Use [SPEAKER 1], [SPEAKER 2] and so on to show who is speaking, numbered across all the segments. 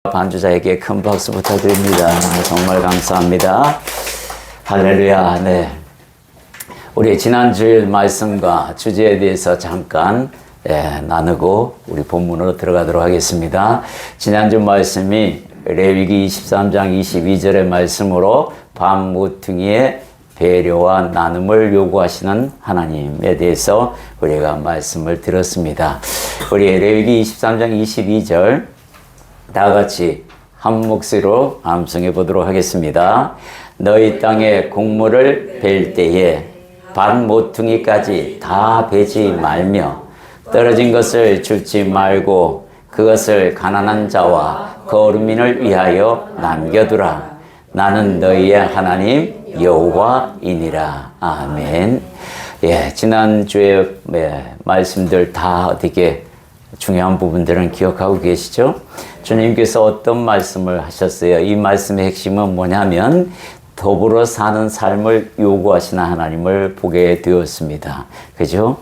[SPEAKER 1] 반주자에게 큰 박수 부탁드립니다. 정말 감사합니다. 할렐루야. 네. 우리 지난주일 말씀과 주제에 대해서 잠깐 나누고 우리 본문으로 들어가도록 하겠습니다. 지난주 말씀이 레위기 23장 22절의 말씀으로 밤 모퉁이의 배려와 나눔을 요구하시는 하나님에 대해서 우리가 말씀을 들었습니다. 우리 레위기 23장 22절 다 같이 한 목소리로 암송해 보도록 하겠습니다. 너희 땅에 곡물을 벨 때에 반 모퉁이까지 다 베지 말며 떨어진 것을 줍지 말고 그것을 가난한 자와 거류민을 위하여 남겨두라. 나는 너희의 하나님 여호와이니라. 아멘. 지난주에 말씀들 다 어떻게 중요한 부분들은 기억하고 계시죠? 주님께서 어떤 말씀을 하셨어요? 이 말씀의 핵심은 뭐냐면 더불어 사는 삶을 요구하시는 하나님을 보게 되었습니다. 그죠?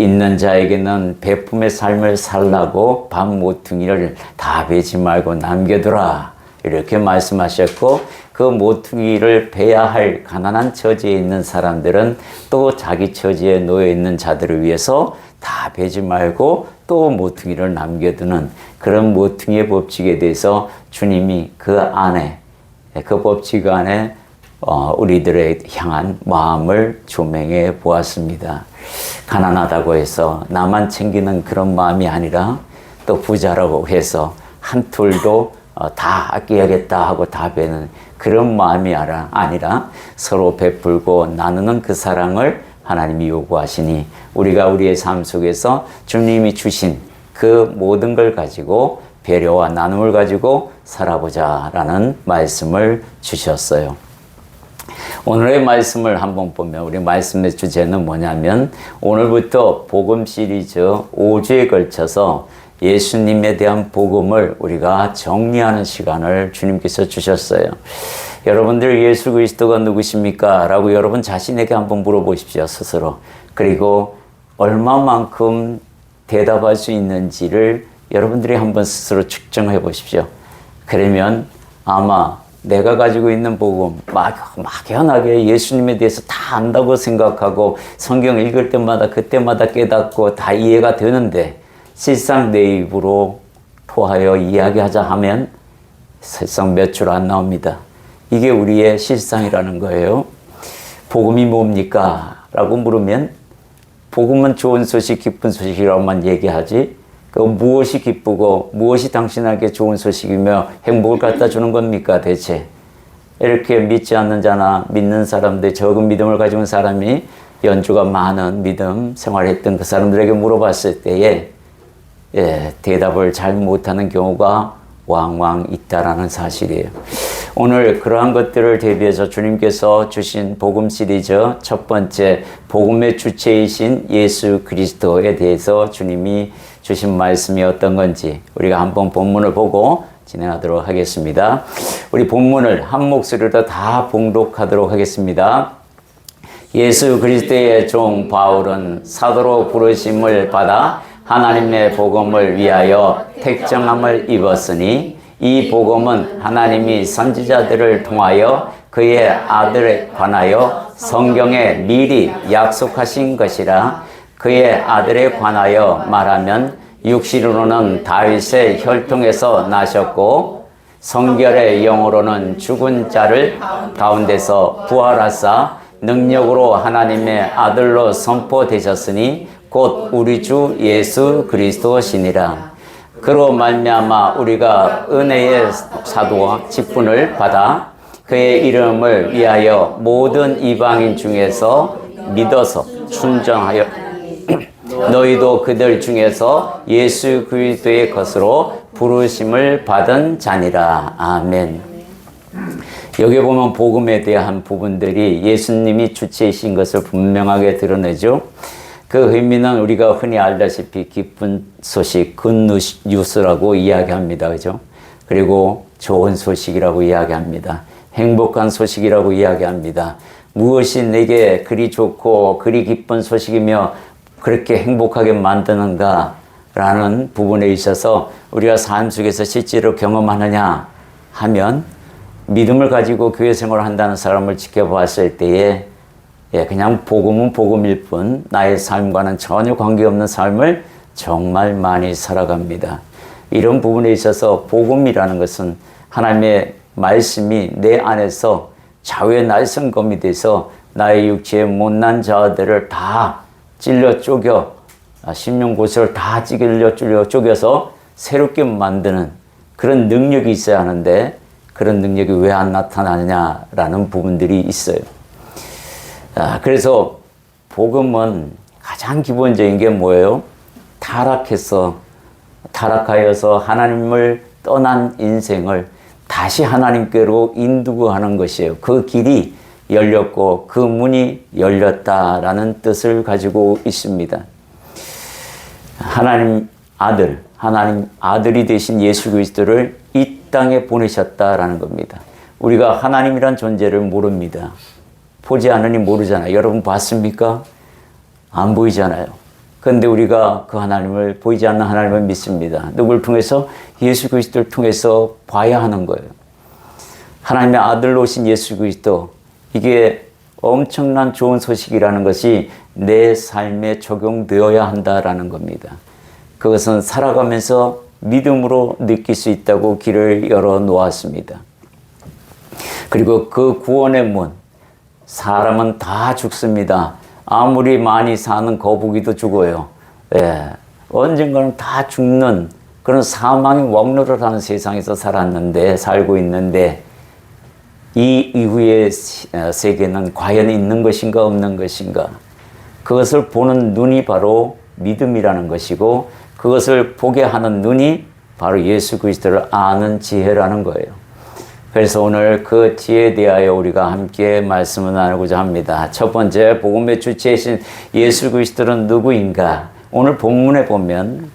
[SPEAKER 1] 있는 자에게는 베품의 삶을 살라고 밥 모퉁이를 다 베지 말고 남겨두라. 이렇게 말씀하셨고, 그 모퉁이를 베야 할 가난한 처지에 있는 사람들은 또 자기 처지에 놓여 있는 자들을 위해서 다 베지 말고 또 모퉁이를 남겨두는 그런 모퉁이의 법칙에 대해서 주님이 그 안에, 그 법칙 안에 우리들의 향한 마음을 조명해 보았습니다. 가난하다고 해서 나만 챙기는 그런 마음이 아니라 또 부자라고 해서 한 툴도 다 아껴야겠다 하고 다 베는 그런 마음이 아니라 서로 베풀고 나누는 그 사랑을 하나님이 요구하시니 우리가 우리의 삶 속에서 주님이 주신 그 모든 걸 가지고 배려와 나눔을 가지고 살아보자라는 말씀을 주셨어요. 오늘의 말씀을 한번 보면 우리 말씀의 주제는 뭐냐면 오늘부터 복음 시리즈 5주에 걸쳐서 예수님에 대한 복음을 우리가 정리하는 시간을 주님께서 주셨어요. 여러분들 예수 그리스도가 누구십니까? 라고 여러분 자신에게 한번 물어보십시오, 스스로. 그리고 얼마만큼 대답할 수 있는지를 여러분들이 한번 스스로 측정해 보십시오. 그러면 아마 내가 가지고 있는 복음, 막연하게 예수님에 대해서 다 안다고 생각하고 성경 읽을 때마다 그때마다 깨닫고 다 이해가 되는데 실상 내 입으로 토하여 이야기하자 하면 실상 몇 줄 안 나옵니다. 이게 우리의 실상이라는 거예요. 복음이 뭡니까? 라고 물으면 복음은 좋은 소식, 기쁜 소식이라고만 얘기하지 그 무엇이 기쁘고 무엇이 당신에게 좋은 소식이며 행복을 갖다 주는 겁니까 대체? 이렇게 믿지 않는 자나 믿는 사람들, 적은 믿음을 가지고 사람이 연주가 많은 믿음 생활했던 그 사람들에게 물어봤을 때에 대답을 잘 못하는 경우가 왕왕 있다라는 사실이에요. 오늘 그러한 것들을 대비해서 주님께서 주신 복음 시리즈 첫 번째 복음의 주체이신 예수 그리스도에 대해서 주님이 주신 말씀이 어떤 건지 우리가 한번 본문을 보고 진행하도록 하겠습니다. 우리 본문을 한 목소리로 다 봉독하도록 하겠습니다. 예수 그리스도의 종 바울은 사도로 부르심을 받아 하나님의 복음을 위하여 택정함을 입었으니 이 복음은 하나님이 선지자들을 통하여 그의 아들에 관하여 성경에 미리 약속하신 것이라. 그의 아들에 관하여 말하면 육신으로는 다윗의 혈통에서 나셨고 성결의 영으로는 죽은 자를 가운데서 부활하사 능력으로 하나님의 아들로 선포되셨으니 곧 우리 주 예수 그리스도시니라. 그로 말미암아 우리가 은혜의 사도와 직분을 받아 그의 이름을 위하여 모든 이방인 중에서 믿어서 순종하여 너희도 그들 중에서 예수 그리스도의 것으로 부르심을 받은 자니라. 아멘. 여기 보면 복음에 대한 부분들이 예수님이 주체이신 것을 분명하게 드러내죠. 그 의미는 우리가 흔히 알다시피 기쁜 소식, 굿뉴스라고 이야기합니다. 그죠? 그리고 좋은 소식이라고 이야기합니다. 행복한 소식이라고 이야기합니다. 무엇이 내게 그리 좋고 그리 기쁜 소식이며 그렇게 행복하게 만드는가 라는 부분에 있어서 우리가 삶 속에서 실제로 경험하느냐 하면 믿음을 가지고 교회 생활을 한다는 사람을 지켜봤을 때에 그냥 복음은 복음일 뿐 나의 삶과는 전혀 관계없는 삶을 정말 많이 살아갑니다. 이런 부분에 있어서 복음이라는 것은 하나님의 말씀이 내 안에서 좌우의 날성검이 돼서 나의 육체의 못난 자들을 다 찔러 쪼겨 심령고스를 다 찔러 쪼개서 새롭게 만드는 그런 능력이 있어야 하는데 그런 능력이 왜 안 나타나느냐라는 부분들이 있어요. 그래서 복음은 가장 기본적인 게 뭐예요? 타락하여서 하나님을 떠난 인생을 다시 하나님께로 인도하는 것이에요. 그 길이 열렸고 그 문이 열렸다라는 뜻을 가지고 있습니다. 하나님 아들이 되신 예수 그리스도를 이 땅에 보내셨다라는 겁니다. 우리가 하나님이란 존재를 모릅니다. 보지 않으니 모르잖아요. 여러분 봤습니까? 안 보이잖아요. 그런데 우리가 그 하나님을 보이지 않는 하나님을 믿습니다. 누굴 통해서? 예수 그리스도를 통해서 봐야 하는 거예요. 하나님의 아들로 오신 예수 그리스도, 이게 엄청난 좋은 소식이라는 것이 내 삶에 적용되어야 한다라는 겁니다. 그것은 살아가면서 믿음으로 느낄 수 있다고 길을 열어 놓았습니다. 그리고 그 구원의 문, 사람은 다 죽습니다. 아무리 많이 사는 거북이도 죽어요. 언젠가는 다 죽는 그런 사망의 왕노를 하는 세상에서 살고 있는데 이 이후의 세계는 과연 있는 것인가 없는 것인가? 그것을 보는 눈이 바로 믿음이라는 것이고 그것을 보게 하는 눈이 바로 예수 그리스도를 아는 지혜라는 거예요. 그래서 오늘 그 지혜에 대하여 우리가 함께 말씀을 나누고자 합니다. 첫 번째, 복음의 주체이신 예수 그리스도는 누구인가? 오늘 본문에 보면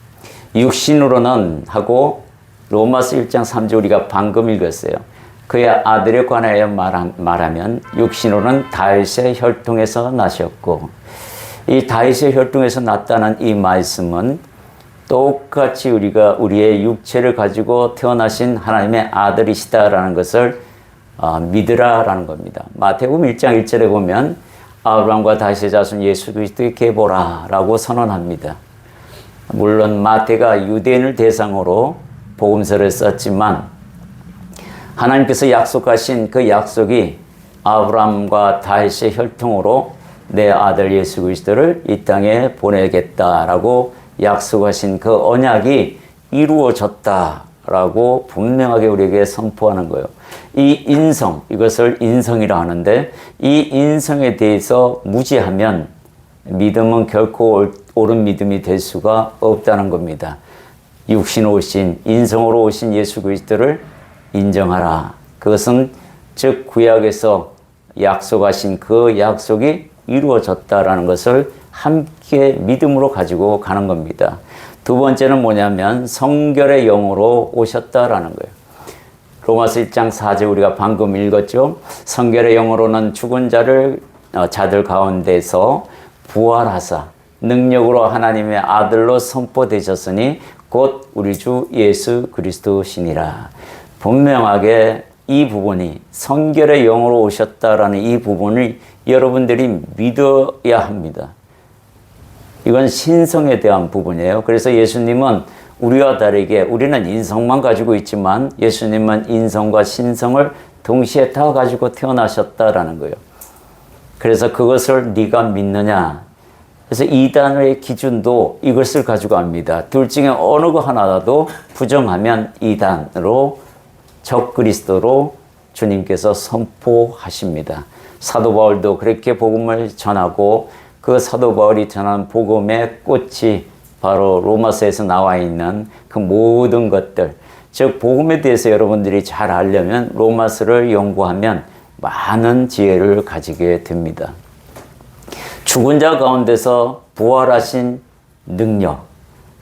[SPEAKER 1] 육신으로는 하고 로마서 1장 3절 우리가 방금 읽었어요. 그의 아들에 관하여 말하면 육신으로는 다윗의 혈통에서 나셨고, 이 다윗의 혈통에서 났다는 이 말씀은 똑같이 우리가 우리의 육체를 가지고 태어나신 하나님의 아들이시다라는 것을 믿으라라는 겁니다. 마태복음 1장 1절에 보면 아브라함과 다윗의 자손 예수 그리스도의 계보라라고 선언합니다. 물론 마태가 유대인을 대상으로 복음서를 썼지만 하나님께서 약속하신 그 약속이 아브라함과 다윗의 혈통으로 내 아들 예수 그리스도를 이 땅에 보내겠다라고 약속하신 그 언약이 이루어졌다라고 분명하게 우리에게 선포하는 거예요. 이 인성, 이것을 인성이라 하는데 이 인성에 대해서 무지하면 믿음은 결코 옳은 믿음이 될 수가 없다는 겁니다. 육신으로 오신, 인성으로 오신 예수 그리스도를 인정하라. 그것은 즉 구약에서 약속하신 그 약속이 이루어졌다라는 것을 함께 믿음으로 가지고 가는 겁니다. 두 번째는 뭐냐면 성결의 영으로 오셨다라는 거예요. 로마서 1장 4절 우리가 방금 읽었죠. 성결의 영으로는 죽은 자들 가운데서 부활하사 능력으로 하나님의 아들로 선포되셨으니 곧 우리 주 예수 그리스도시니라. 분명하게 이 부분이 성결의 영으로 오셨다라는 이 부분을 여러분들이 믿어야 합니다. 이건 신성에 대한 부분이에요. 그래서 예수님은 우리와 다르게 우리는 인성만 가지고 있지만 예수님은 인성과 신성을 동시에 다 가지고 태어나셨다라는 거예요. 그래서 그것을 네가 믿느냐? 그래서 이단의 기준도 이것을 가지고 합니다. 둘 중에 어느 거 하나라도 부정하면 이단으로 적그리스도로 주님께서 선포하십니다. 사도 바울도 그렇게 복음을 전하고 그 사도 바울이 전한 복음의 꽃이 바로 로마서에서 나와 있는 그 모든 것들, 즉 복음에 대해서 여러분들이 잘 알려면 로마서를 연구하면 많은 지혜를 가지게 됩니다. 죽은 자 가운데서 부활하신 능력,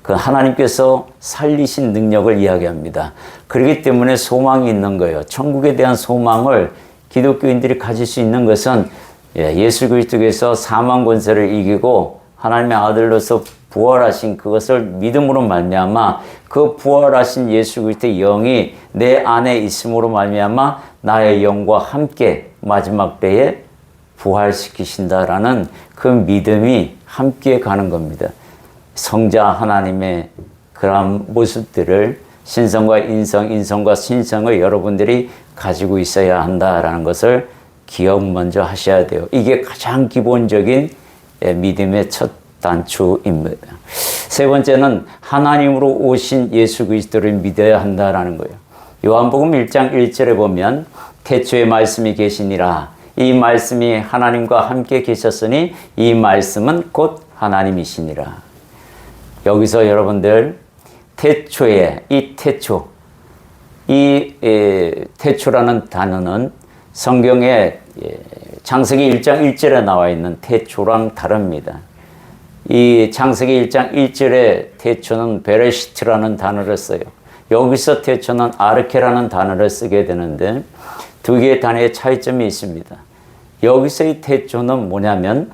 [SPEAKER 1] 그 하나님께서 살리신 능력을 이야기합니다. 그렇기 때문에 소망이 있는 거예요. 천국에 대한 소망을 기독교인들이 가질 수 있는 것은 예수 그리스도께서 사망 권세를 이기고 하나님의 아들로서 부활하신 그것을 믿음으로 말미암아 그 부활하신 예수 그리스도의 영이 내 안에 있음으로 말미암아 나의 영과 함께 마지막 때에 부활시키신다라는 그 믿음이 함께 가는 겁니다. 성자 하나님의 그런 모습들을 신성과 인성, 인성과 신성을 여러분들이 가지고 있어야 한다라는 것을 기억 먼저 하셔야 돼요. 이게 가장 기본적인 믿음의 첫 단추입니다. 세 번째는 하나님으로 오신 예수 그리스도를 믿어야 한다라는 거예요. 요한복음 1장 1절에 보면 태초에 말씀이 계시니라. 이 말씀이 하나님과 함께 계셨으니 이 말씀은 곧 하나님이시니라. 여기서 여러분들 태초에 이 태초, 태초라는 단어는 성경에 창세기 1장 1절에 나와 있는 태초랑 다릅니다. 이 창세기 1장 1절에 태초는 베레시트라는 단어를 써요. 여기서 태초는 아르케라는 단어를 쓰게 되는데 두 개의 단어의 차이점이 있습니다. 여기서의 태초는 뭐냐면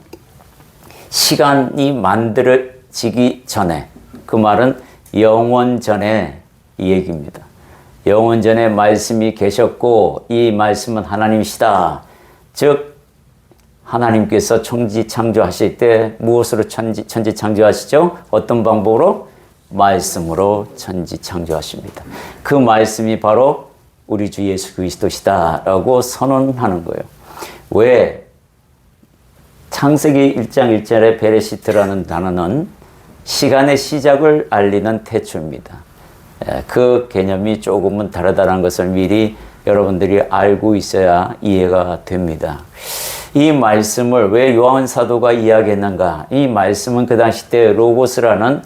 [SPEAKER 1] 시간이 만들어지기 전에, 그 말은 영원 전에 이 얘기입니다. 영원 전에 말씀이 계셨고 이 말씀은 하나님이시다. 즉 하나님께서 천지 창조하실 때 무엇으로 천지 창조하시죠? 어떤 방법으로? 말씀으로 천지 창조하십니다. 그 말씀이 바로 우리 주 예수 그리스도시다라고 선언하는 거예요. 왜? 창세기 1장 1절의 베레시트라는 단어는 시간의 시작을 알리는 태초입니다. 그 개념이 조금은 다르다는 것을 미리 여러분들이 알고 있어야 이해가 됩니다. 이 말씀을 왜 요한 사도가 이야기했는가? 이 말씀은 그 당시 때 로고스라는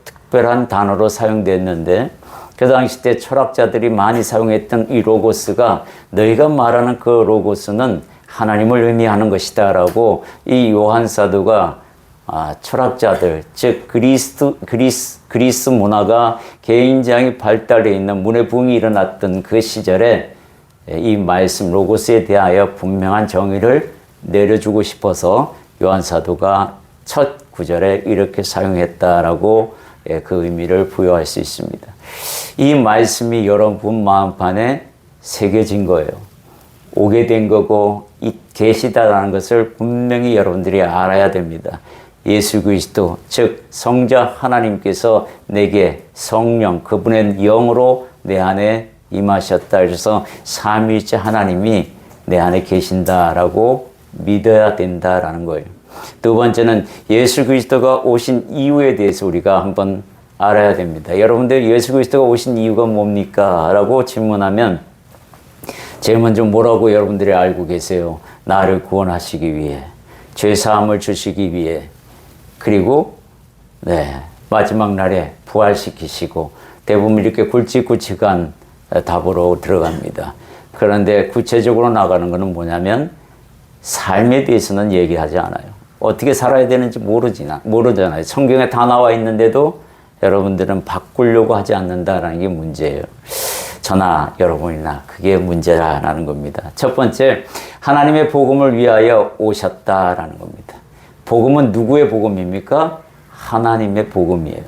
[SPEAKER 1] 특별한 단어로 사용됐는데 그 당시 때 철학자들이 많이 사용했던 이 로고스가 너희가 말하는 그 로고스는 하나님을 의미하는 것이다 라고 이 요한 사도가 철학자들, 즉 그리스 문화가 굉장히 발달되어 있는 문의 붕이 일어났던 그 시절에 이 말씀 로고스에 대하여 분명한 정의를 내려주고 싶어서 요한 사도가 첫 구절에 이렇게 사용했다라고 그 의미를 부여할 수 있습니다. 이 말씀이 여러분 마음판에 새겨진 거예요. 오게 된 거고 계시다라는 것을 분명히 여러분들이 알아야 됩니다. 예수 그리스도, 즉 성자 하나님께서 내게 성령, 그분의 영으로 내 안에 임하셨다. 그래서 삼위일체 하나님이 내 안에 계신다라고 믿어야 된다라는 거예요. 두 번째는 예수 그리스도가 오신 이유에 대해서 우리가 한번 알아야 됩니다. 여러분들 예수 그리스도가 오신 이유가 뭡니까? 라고 질문하면 제일 먼저 뭐라고 여러분들이 알고 계세요? 나를 구원하시기 위해, 죄사함을 주시기 위해, 그리고 마지막 날에 부활시키시고 대부분 이렇게 굵직굵직한 답으로 들어갑니다. 그런데 구체적으로 나가는 것은 뭐냐면 삶에 대해서는 얘기하지 않아요. 어떻게 살아야 되는지 모르잖아요. 성경에 다 나와 있는데도 여러분들은 바꾸려고 하지 않는다라는 게 문제예요. 저나 여러분이나 그게 문제라는 겁니다. 첫 번째, 하나님의 복음을 위하여 오셨다라는 겁니다. 복음은 누구의 복음입니까? 하나님의 복음이에요.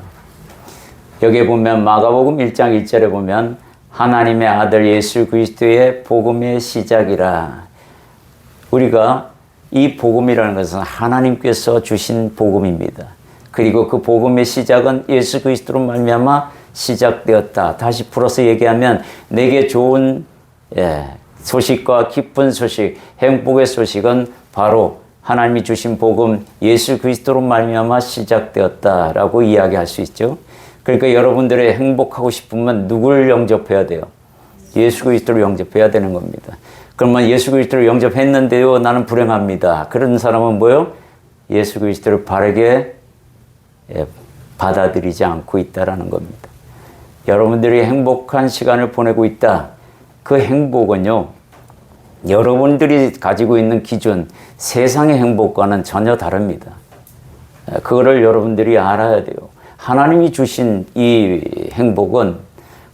[SPEAKER 1] 여기에 보면 마가복음 1장 1절에 보면 하나님의 아들 예수 그리스도의 복음의 시작이라. 우리가 이 복음이라는 것은 하나님께서 주신 복음입니다. 그리고 그 복음의 시작은 예수 그리스도로 말미암아 시작되었다. 다시 풀어서 얘기하면 내게 좋은 소식과 기쁜 소식, 행복의 소식은 바로 하나님이 주신 복음 예수 그리스도로 말미암아 시작되었다라고 이야기할 수 있죠. 그러니까 여러분들의 행복하고 싶으면 누구를 영접해야 돼요? 예수 그리스도를 영접해야 되는 겁니다. 그러면 예수 그리스도를 영접했는데요, 나는 불행합니다. 그런 사람은 뭐요? 예수 그리스도를 바르게 받아들이지 않고 있다라는 겁니다. 여러분들이 행복한 시간을 보내고 있다. 그 행복은요, 여러분들이 가지고 있는 기준, 세상의 행복과는 전혀 다릅니다. 그거를 여러분들이 알아야 돼요. 하나님이 주신 이 행복은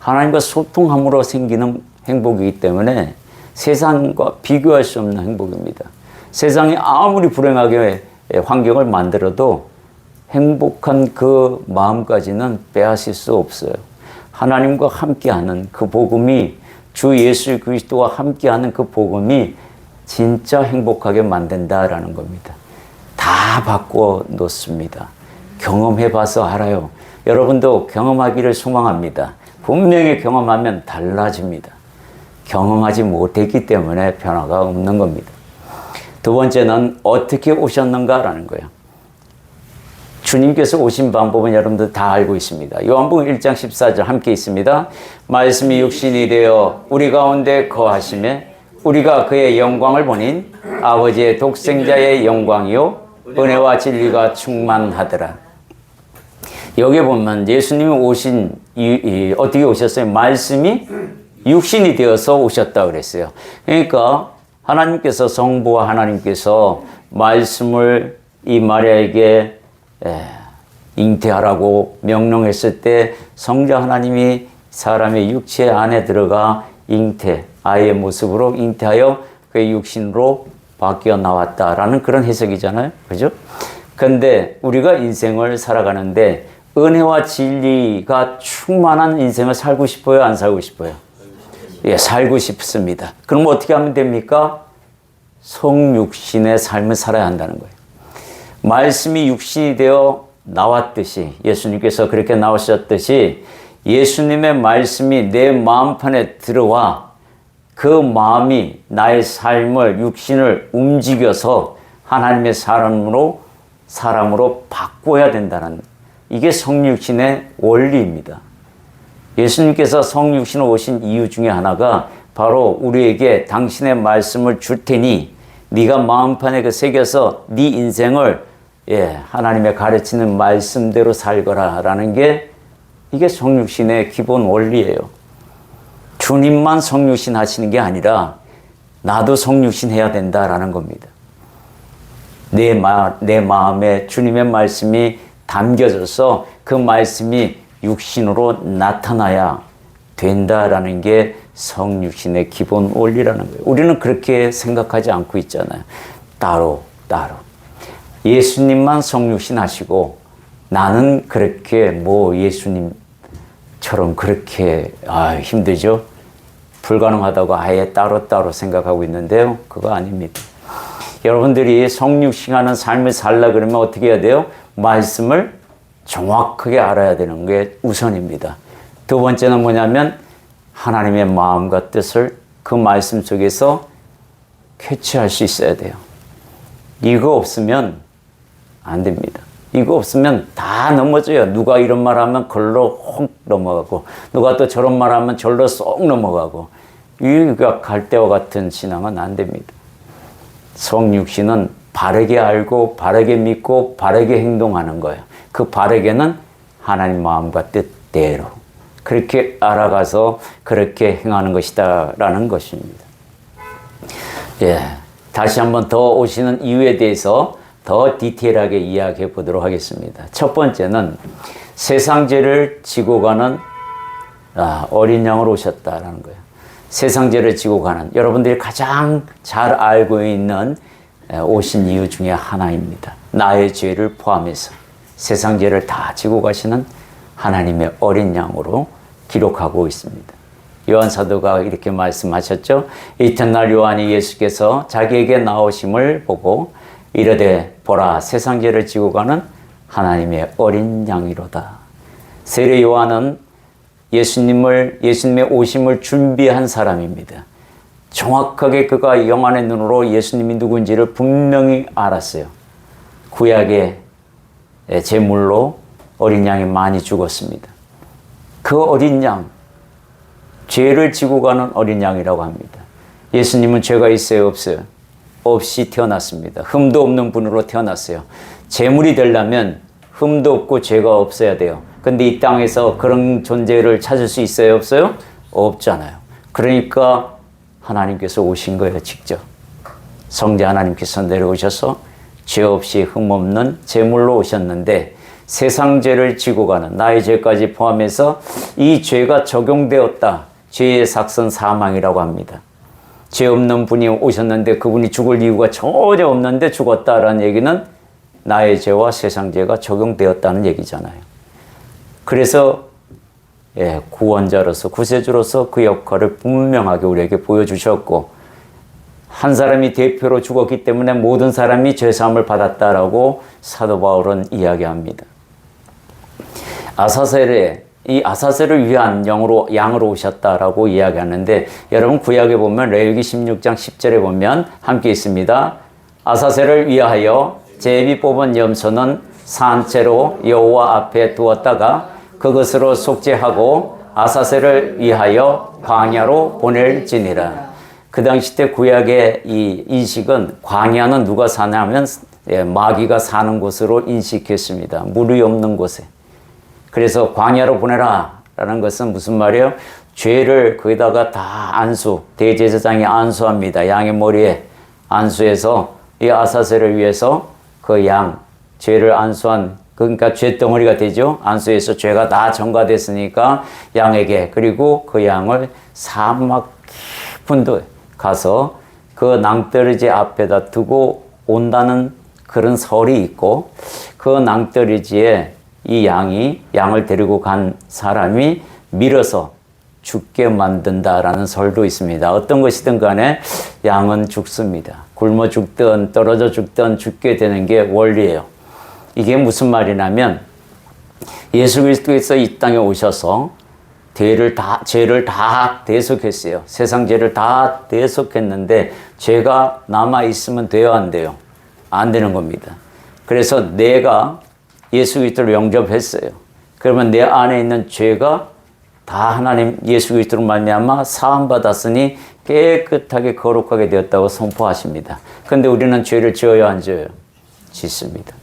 [SPEAKER 1] 하나님과 소통함으로 생기는 행복이기 때문에 세상과 비교할 수 없는 행복입니다. 세상이 아무리 불행하게 환경을 만들어도 행복한 그 마음까지는 빼앗을 수 없어요. 하나님과 함께하는 그 복음이, 주 예수 그리스도와 함께하는 그 복음이 진짜 행복하게 만든다라는 겁니다. 다 바꿔 놓습니다. 경험해봐서 알아요. 여러분도 경험하기를 소망합니다. 분명히 경험하면 달라집니다. 경험하지 못했기 때문에 변화가 없는 겁니다. 두 번째는 어떻게 오셨는가라는 거예요. 주님께서 오신 방법은 여러분들 다 알고 있습니다. 요한복음 1장 14절 함께 있습니다. 말씀이 육신이 되어 우리 가운데 거하심에 우리가 그의 영광을 보니 아버지의 독생자의 영광이요 은혜와 진리가 충만하더라. 여기 보면 예수님이 오신 어떻게 오셨어요? 말씀이 육신이 되어서 오셨다 그랬어요. 그러니까 하나님께서, 성부와 하나님께서 말씀을 이 마리아에게 잉태하라고 명령했을 때 성자 하나님이 사람의 육체 안에 들어가 아이의 모습으로 잉태하여 그의 육신으로 바뀌어 나왔다라는 그런 해석이잖아요. 그죠? 근데 우리가 인생을 살아가는데 은혜와 진리가 충만한 인생을 살고 싶어요? 안 살고 싶어요? 예, 살고 싶습니다. 그럼 어떻게 하면 됩니까? 성육신의 삶을 살아야 한다는 거예요. 말씀이 육신이 되어 나왔듯이, 예수님께서 그렇게 나오셨듯이 예수님의 말씀이 내 마음판에 들어와 그 마음이 나의 삶을, 육신을 움직여서 하나님의 사람으로 바꿔야 된다는, 이게 성육신의 원리입니다. 예수님께서 성육신으로 오신 이유 중에 하나가 바로 우리에게 당신의 말씀을 줄 테니 네가 마음판에 새겨서 네 인생을 하나님의 가르치는 말씀대로 살거라라는 게, 이게 성육신의 기본 원리예요. 주님만 성육신 하시는 게 아니라 나도 성육신 해야 된다라는 겁니다. 내 마음에 주님의 말씀이 담겨져서 그 말씀이 육신으로 나타나야 된다라는 게 성육신의 기본 원리라는 거예요. 우리는 그렇게 생각하지 않고 있잖아요. 따로. 예수님만 성육신 하시고 나는 그렇게 예수님처럼 그렇게 힘들죠? 불가능하다고 아예 따로 생각하고 있는데요. 그거 아닙니다. 여러분들이 성육신하는 삶을 살라 그러면 어떻게 해야 돼요? 말씀을 정확하게 알아야 되는 게 우선입니다. 두 번째는 뭐냐면 하나님의 마음과 뜻을 그 말씀 속에서 캐치할 수 있어야 돼요. 이거 없으면 안 됩니다. 이거 없으면 다 넘어져요. 누가 이런 말 하면 걸로 확 넘어가고, 누가 또 저런 말 하면 절로 쏙 넘어가고, 이가 갈대와 같은 신앙은 안 됩니다. 성육신은 바르게 알고, 바르게 믿고, 바르게 행동하는 거예요. 그 바르게는 하나님 마음과 뜻대로 그렇게 알아가서 그렇게 행하는 것이다 라는 것입니다. 다시 한번 더 오시는 이유에 대해서 더 디테일하게 이야기해 보도록 하겠습니다. 첫 번째는 세상 죄를 지고 가는 어린 양으로 오셨다라는 거예요. 세상 죄를 지고 가는, 여러분들이 가장 잘 알고 있는 오신 이유 중에 하나입니다. 나의 죄를 포함해서 세상 죄를 다 지고 가시는 하나님의 어린 양으로 기록하고 있습니다. 요한 사도가 이렇게 말씀하셨죠. 이튿날 요한이 예수께서 자기에게 나오심을 보고 이르되 보라, 세상 죄를 지고 가는 하나님의 어린 양이로다. 세례 요한은 예수님의 오심을 준비한 사람입니다. 정확하게 그가 영안의 눈으로 예수님이 누군지를 분명히 알았어요. 구약의 제물로 어린 양이 많이 죽었습니다. 그 어린 양, 죄를 지고 가는 어린 양이라고 합니다. 예수님은 죄가 있어요, 없어요? 없이 태어났습니다. 흠도 없는 분으로 태어났어요. 제물이 되려면 흠도 없고 죄가 없어야 돼요. 근데 이 땅에서 그런 존재를 찾을 수 있어요, 없어요? 없잖아요. 그러니까 하나님께서 오신 거예요, 직접. 성자 하나님께서 내려오셔서 죄 없이 흠 없는 제물로 오셨는데, 세상 죄를 지고 가는, 나의 죄까지 포함해서 이 죄가 적용되었다. 죄의 삭선 사망이라고 합니다. 죄 없는 분이 오셨는데 그분이 죽을 이유가 전혀 없는데 죽었다라는 얘기는 나의 죄와 세상 죄가 적용되었다는 얘기잖아요. 그래서 구원자로서 구세주로서 그 역할을 분명하게 우리에게 보여주셨고, 한 사람이 대표로 죽었기 때문에 모든 사람이 죄사함을 받았다라고 사도 바울은 이야기합니다. 이 아사셀을 위한 양으로 오셨다라고 이야기하는데, 여러분 구약에 보면 레위기 16장 10절에 보면 함께 있습니다. 아사셀을 위하여 제비 뽑은 염소는 산채로 여호와 앞에 두었다가 그것으로 속죄하고 아사셀을 위하여 광야로 보낼지니라. 그 당시 때 구약의 이 인식은, 광야는 누가 사냐면 마귀가 사는 곳으로 인식했습니다. 물이 없는 곳에. 그래서 광야로 보내라 라는 것은 무슨 말이에요? 죄를 거기다가 다 대제사장이 안수합니다. 양의 머리에 안수해서 이 아사셀을 위해서 그 죄를 안수한, 그러니까 죄덩어리가 되죠. 안수해서 죄가 다 전가됐으니까 양에게, 그리고 그 양을 사막 깊은 데 가서 그 낭떠러지 앞에다 두고 온다는 그런 설이 있고, 그 낭떠러지에 이 양을 데리고 간 사람이 밀어서 죽게 만든다라는 설도 있습니다. 어떤 것이든 간에 양은 죽습니다. 굶어 죽든 떨어져 죽든 죽게 되는 게 원리예요. 이게 무슨 말이냐면, 예수 그리스도께서 이 땅에 오셔서 죄를 다 대속했어요. 세상 죄를 다 대속했는데 죄가 남아있으면 돼요, 안 돼요? 안 되는 겁니다. 그래서 내가 예수 그리스도를 영접했어요. 그러면 내 안에 있는 죄가 다 하나님 예수 그리스도로 말미암아 사함 받았으니 깨끗하게 거룩하게 되었다고 선포하십니다. 그런데 우리는 죄를 지어요, 안 지어요? 짓습니다.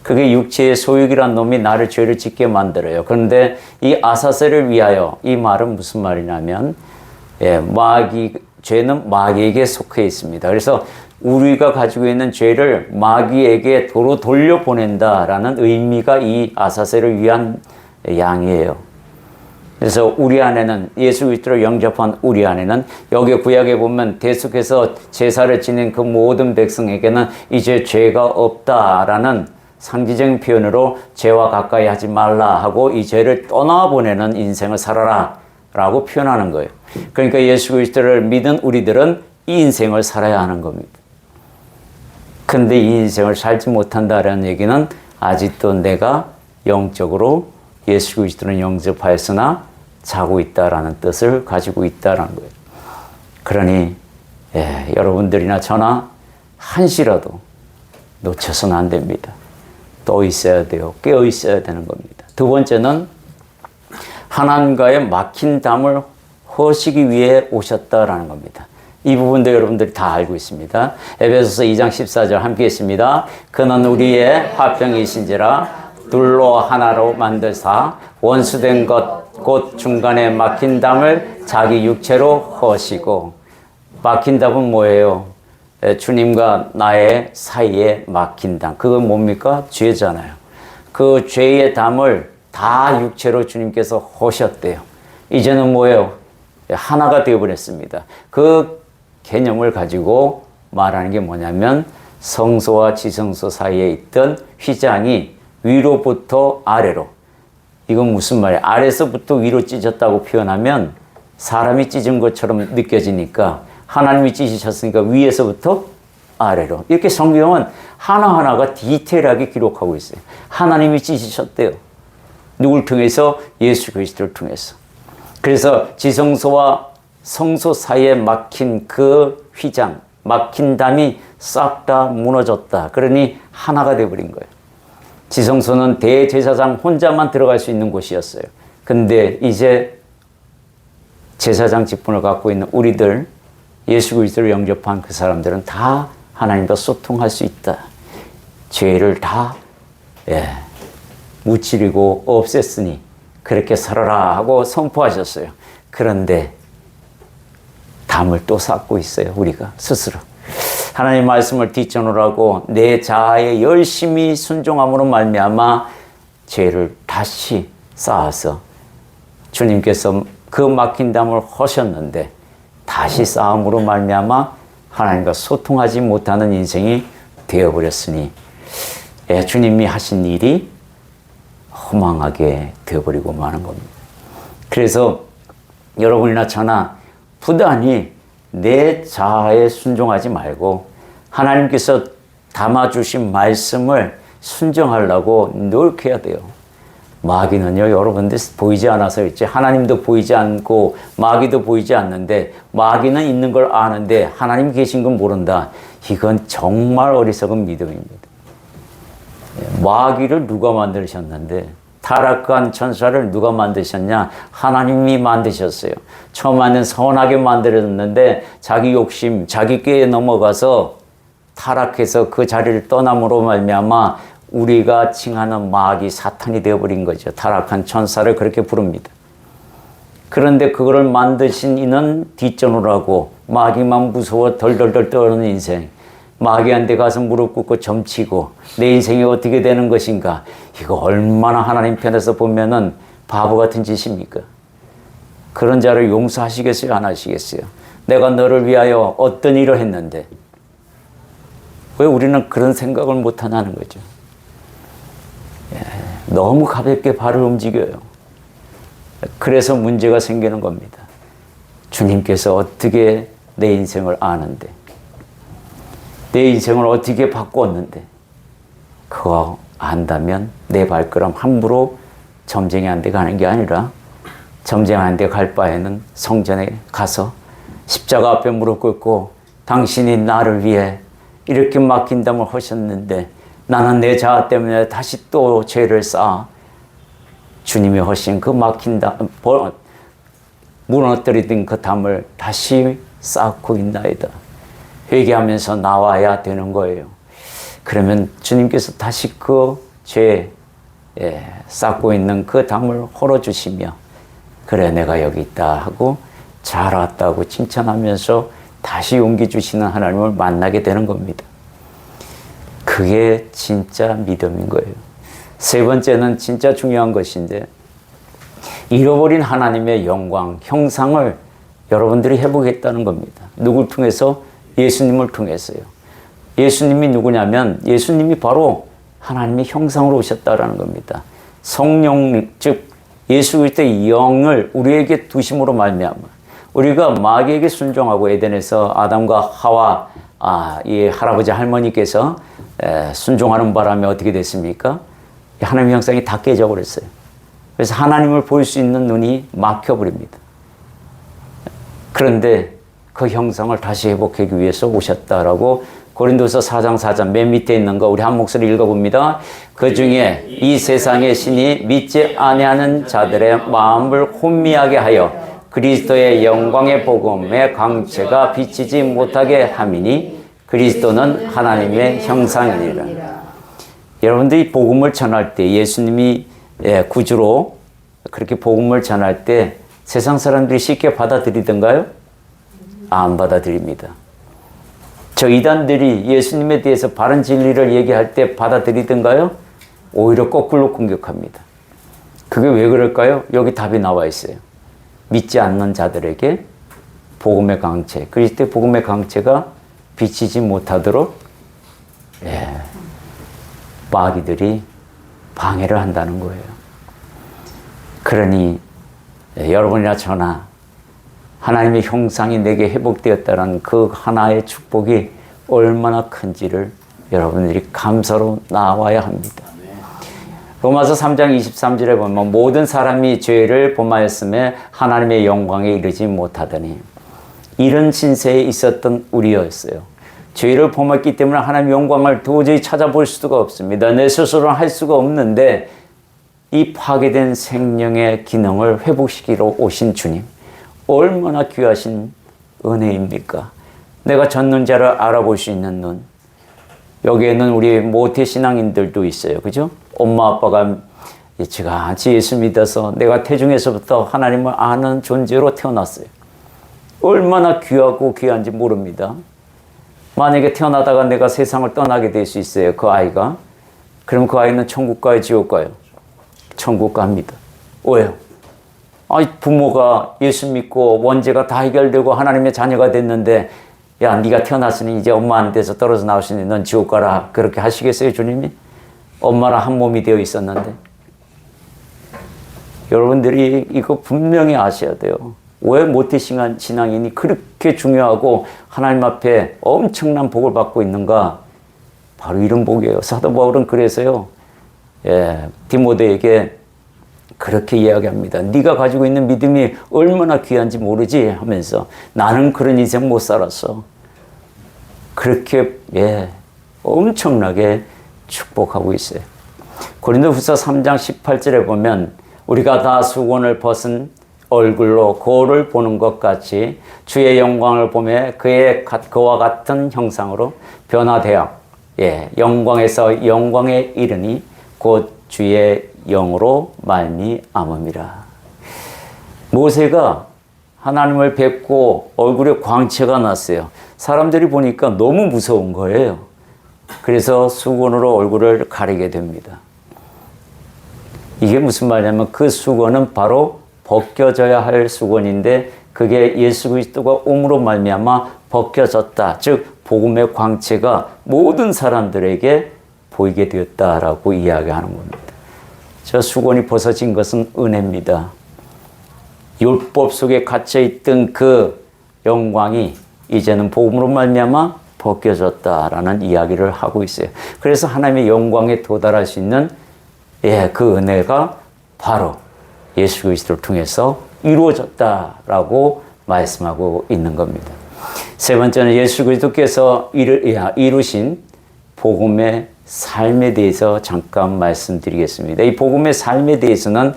[SPEAKER 1] 그게 육체의 소욕이란 놈이 나를 죄를 짓게 만들어요. 그런데 이 아사셀을 위하여, 이 말은 무슨 말이냐면, 죄는 마귀에게 속해 있습니다. 그래서 우리가 가지고 있는 죄를 마귀에게 도로 돌려보낸다라는 의미가 이 아사셀을 위한 양이에요. 그래서 우리 안에는, 예수 그리스도를 영접한 우리 안에는, 여기 구약에 보면 계속해서 제사를 지낸 그 모든 백성에게는 이제 죄가 없다라는 상징적인 표현으로 죄와 가까이 하지 말라 하고 이 죄를 떠나보내는 인생을 살아라 라고 표현하는 거예요. 그러니까 예수 그리스도를 믿은 우리들은 이 인생을 살아야 하는 겁니다. 근데 이 인생을 살지 못한다라는 얘기는 아직도 내가 영적으로 예수 그리스도는 영접하였으나 자고 있다라는 뜻을 가지고 있다라는 거예요. 그러니 여러분들이나 저나 한시라도 놓쳐서는 안 됩니다. 떠 있어야 돼요. 깨어 있어야 되는 겁니다. 두 번째는 하나님과의 막힌 담을 허시기 위해 오셨다라는 겁니다. 이 부분도 여러분들이 다 알고 있습니다. 에베소서 2장 14절 함께 했습니다. 그는 우리의 화평이신지라 둘로 하나로 만드사 원수된 것 곧 중간에 막힌 담을 자기 육체로 허시고. 막힌 담은 뭐예요? 주님과 나의 사이에 막힌 담. 그건 뭡니까? 죄잖아요. 그 죄의 담을 다 육체로 주님께서 허셨대요. 이제는 뭐예요? 하나가 되어버렸습니다. 그 개념을 가지고 말하는 게 뭐냐면, 성소와 지성소 사이에 있던 휘장이 위로부터 아래로, 이건 무슨 말이에요? 아래서부터 위로 찢었다고 표현하면 사람이 찢은 것처럼 느껴지니까, 하나님이 찢으셨으니까 위에서부터 아래로. 이렇게 성경은 하나하나가 디테일하게 기록하고 있어요. 하나님이 찢으셨대요. 누굴 통해서? 예수 그리스도를 통해서. 그래서 지성소와 성소 사이에 막힌 그 휘장, 막힌 담이 싹 다 무너졌다. 그러니 하나가 되어버린 거예요. 지성소는 대제사장 혼자만 들어갈 수 있는 곳이었어요. 근데 이제 제사장 직분을 갖고 있는 우리들, 예수 그리스도를 영접한 그 사람들은 다 하나님과 소통할 수 있다. 죄를 다 무찌르고 없앴으니 그렇게 살아라 하고 선포하셨어요. 그런데 담을 또 쌓고 있어요, 우리가 스스로. 하나님 말씀을 뒷전으로 하고 내 자아에 열심히 순종함으로 말미암아 죄를 다시 쌓아서, 주님께서 그 막힌 담을 허셨는데 다시 쌓음으로 말미암아 하나님과 소통하지 못하는 인생이 되어버렸으니, 주님이 하신 일이 허망하게 되어버리고 마는 겁니다. 그래서 여러분이나 저나 부단히 내 자아에 순종하지 말고 하나님께서 담아주신 말씀을 순종하려고 노력해야 돼요. 마귀는요, 여러분들 보이지 않아서 있지. 하나님도 보이지 않고 마귀도 보이지 않는데 마귀는 있는 걸 아는데 하나님 계신 건 모른다. 이건 정말 어리석은 믿음입니다. 마귀를 누가 만드셨는데 타락한 천사를 누가 만드셨냐? 하나님이 만드셨어요. 처음에는 선하게 만들었는데 자기 욕심, 자기 꾀에 넘어가서 타락해서 그 자리를 떠남으로 말미암아 우리가 칭하는 마귀 사탄이 되어버린 거죠. 타락한 천사를 그렇게 부릅니다. 그런데 그거를 만드신 이는 뒷전을 하고 마귀만 무서워 덜덜덜 떠는 인생. 마귀한테 가서 무릎 꿇고 점치고 내 인생이 어떻게 되는 것인가. 이거 얼마나 하나님 편에서 보면은 바보 같은 짓입니까? 그런 자를 용서하시겠어요? 안 하시겠어요? 내가 너를 위하여 어떤 일을 했는데 왜 우리는 그런 생각을 못 하냐는 거죠. 너무 가볍게 발을 움직여요. 그래서 문제가 생기는 겁니다. 주님께서 어떻게 내 인생을 아는데, 내 인생을 어떻게 바꿨는데, 그거 안다면 내 발걸음 함부로 점쟁이한 데 가는 게 아니라 점쟁이한 데 갈 바에는 성전에 가서 십자가 앞에 무릎 꿇고 당신이 나를 위해 이렇게 맡긴담을 하셨는데 나는 내 자아 때문에 다시 또 죄를 쌓아 주님이 하신 그 막힌담, 무너뜨리던 그 담을 다시 쌓고 있나이다. 회개하면서 나와야 되는 거예요. 그러면 주님께서 다시 그 죄 쌓고 있는 그 담을 헐어주시며 그래 내가 여기 있다 하고 잘 왔다고 칭찬하면서 다시 용기 주시는 하나님을 만나게 되는 겁니다. 그게 진짜 믿음인 거예요. 세 번째는 진짜 중요한 것인데 잃어버린 하나님의 영광, 형상을 여러분들이 회복했다는 겁니다. 누굴 통해서? 예수님을 통해서요. 예수님이 누구냐면 예수님이 바로 하나님의 형상으로 오셨다라는 겁니다. 성령, 즉 예수 그리스도의 영을 우리에게 두심으로 말미암아 우리가 마귀에게 순종하고 에덴에서 아담과 하와 이 할아버지 할머니께서 순종하는 바람에 어떻게 됐습니까? 하나님의 형상이 다 깨져버렸어요. 그래서 하나님을 볼 수 있는 눈이 막혀버립니다. 그런데 그 형상을 다시 회복하기 위해서 오셨다라고 고린도서 4장 4절 맨 밑에 있는 거 우리 한 목소리 읽어봅니다. 그 중에 이 세상의 신이 믿지 아니하는 자들의 마음을 혼미하게 하여 그리스도의 영광의 복음의 광채가 비치지 못하게 함이니 그리스도는 하나님의 형상이니라. 여러분들이 복음을 전할 때 예수님이 구주로 그렇게 복음을 전할 때 세상 사람들이 쉽게 받아들이던가요? 안 받아들입니다. 저 이단들이 예수님에 대해서 바른 진리를 얘기할 때 받아들이던가요? 오히려 거꾸로 공격합니다. 그게 왜 그럴까요? 여기 답이 나와 있어요. 믿지 않는 자들에게 복음의 강체, 그리스도의 복음의 강체가 비치지 못하도록 마귀들이 방해를 한다는 거예요. 그러니 여러분이나 저나 하나님의 형상이 내게 회복되었다는 그 하나의 축복이 얼마나 큰지를 여러분들이 감사로 나와야 합니다. 로마서 3장 23절에 보면 모든 사람이 죄를 범하였음에 하나님의 영광에 이르지 못하더니 이런 신세에 있었던 우리였어요. 죄를 범했기 때문에 하나님의 영광을 도저히 찾아볼 수가 없습니다. 내 스스로는 할 수가 없는데 이 파괴된 생명의 기능을 회복시키러 오신 주님, 얼마나 귀하신 은혜입니까? 내가 전능자를 알아볼 수 있는 눈. 여기에는 우리 모태신앙인들도 있어요. 그죠? 엄마 아빠가 예치같이 예수 믿어서 내가 태중에서부터 하나님을 아는 존재로 태어났어요. 얼마나 귀하고 귀한지 모릅니다. 만약에 태어나다가 내가 세상을 떠나게 될 수 있어요. 그 아이가. 그럼 그 아이는 천국 가요? 지옥 가요? 천국 갑니다. 왜요? 부모가 예수 믿고 원죄가 다 해결되고 하나님의 자녀가 됐는데 야 네가 태어났으니 이제 엄마 안 돼서 떨어져 나오시니 넌 지옥 가라. 그렇게 하시겠어요 주님이? 엄마랑 한 몸이 되어 있었는데. 여러분들이 이거 분명히 아셔야 돼요. 왜 모태신앙 신앙인이 그렇게 중요하고 하나님 앞에 엄청난 복을 받고 있는가? 바로 이런 복이에요. 사도 바울은 그래서요, 디모데에게 그렇게 이야기합니다. 네가 가지고 있는 믿음이 얼마나 귀한지 모르지 하면서 나는 그런 인생 못 살았어. 그렇게 엄청나게 축복하고 있어요. 고린도후서 3장 18절에 보면 우리가 다 수건을 벗은 얼굴로 거울을 보는 것 같이 주의 영광을 보며 그와 같은 형상으로 변화되어 영광에서 영광에 이르니 곧 주의 영으로 말미암음이라. 모세가 하나님을 뵙고 얼굴에 광채가 났어요. 사람들이 보니까 너무 무서운 거예요. 그래서 수건으로 얼굴을 가리게 됩니다. 이게 무슨 말이냐면 그 수건은 바로 벗겨져야 할 수건인데 그게 예수 그리스도가 옴으로 말미암아 벗겨졌다. 즉 복음의 광채가 모든 사람들에게 보이게 되었다라고 이야기하는 겁니다. 저 수건이 벗어진 것은 은혜입니다. 율법 속에 갇혀있던 그 영광이 이제는 복음으로 말미암아 벗겨졌다라는 이야기를 하고 있어요. 그래서 하나님의 영광에 도달할 수 있는 그 은혜가 바로 예수 그리스도를 통해서 이루어졌다라고 말씀하고 있는 겁니다. 세 번째는 예수 그리스도께서 이루신 복음의 삶에 대해서 잠깐 말씀드리겠습니다. 이 복음의 삶에 대해서는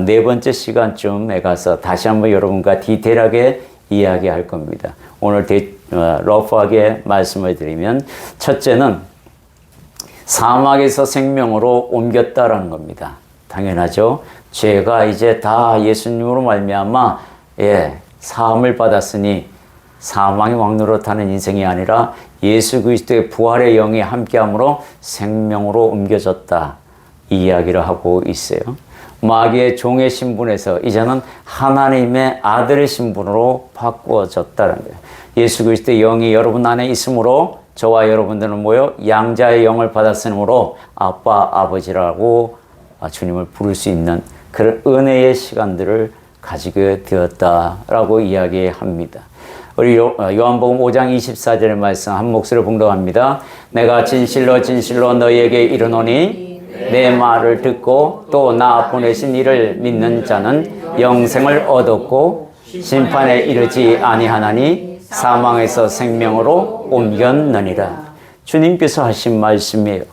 [SPEAKER 1] 네 번째 시간쯤에 가서 다시 한번 여러분과 디테일하게 이야기할 겁니다. 오늘 러프하게 말씀을 드리면 첫째는 사망에서 생명으로 옮겼다라는 겁니다. 당연하죠. 죄가 이제 다 예수님으로 말미암아 사함을 받았으니 사망의 왕노로 타는 인생이 아니라 예수 그리스도의 부활의 영이 함께함으로 생명으로 옮겨졌다. 이 이야기를 하고 있어요. 마귀의 종의 신분에서 이제는 하나님의 아들의 신분으로 바꾸어졌다는 거예요. 예수 그리스도의 영이 여러분 안에 있으므로 저와 여러분들은 모여 양자의 영을 받았으므로 아빠, 아버지라고 주님을 부를 수 있는 그런 은혜의 시간들을 가지게 되었다라고 이야기합니다. 우리 요한복음 5장 24절의 말씀 한 목소리로 봉독합니다. 내가 진실로 진실로 너희에게 이르노니 내 말을 듣고 또 나 보내신 이를 믿는 자는 영생을 얻었고 심판에 이르지 아니하나니 사망에서 생명으로 옮겼느니라. 주님께서 하신 말씀이에요.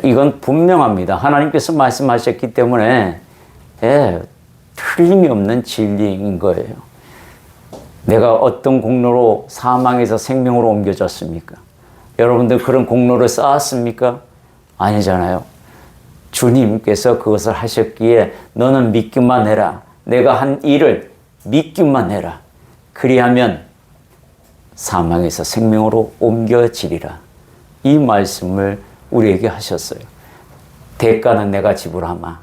[SPEAKER 1] 이건 분명합니다. 하나님께서 말씀하셨기 때문에 틀림이 없는 진리인 거예요. 내가 어떤 공로로 사망에서 생명으로 옮겨졌습니까? 여러분들 그런 공로를 쌓았습니까? 아니잖아요. 주님께서 그것을 하셨기에 너는 믿기만 해라. 내가 한 일을 믿기만 해라. 그리하면 사망에서 생명으로 옮겨지리라. 이 말씀을 우리에게 하셨어요. 대가는 내가 지불하마.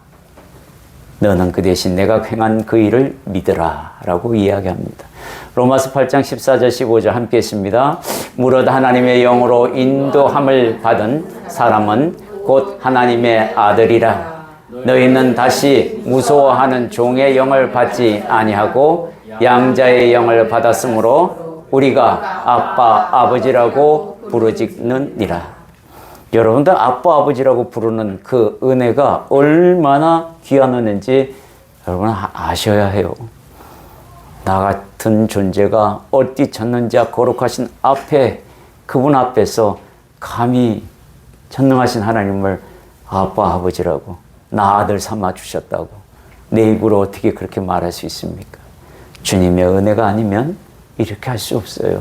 [SPEAKER 1] 너는 그 대신 내가 행한 그 일을 믿으라 라고 이야기합니다. 로마서 8장 14절 15절 함께 했습니다. 무릇 하나님의 영으로 인도함을 받은 사람은 곧 하나님의 아들이라. 너희는 다시 무서워하는 종의 영을 받지 아니하고 양자의 영을 받았으므로 우리가 아빠 아버지라고 부르짖느니라. 여러분들 아빠 아버지라고 부르는 그 은혜가 얼마나 귀한 은혜인지 여러분 아셔야 해요. 나 같은 존재가 어디 졌는지 거룩하신 앞에 그분 앞에서 감히 전능하신 하나님을 아빠 아버지라고 나 아들 삼아 주셨다고 내 입으로 어떻게 그렇게 말할 수 있습니까? 주님의 은혜가 아니면 이렇게 할 수 없어요.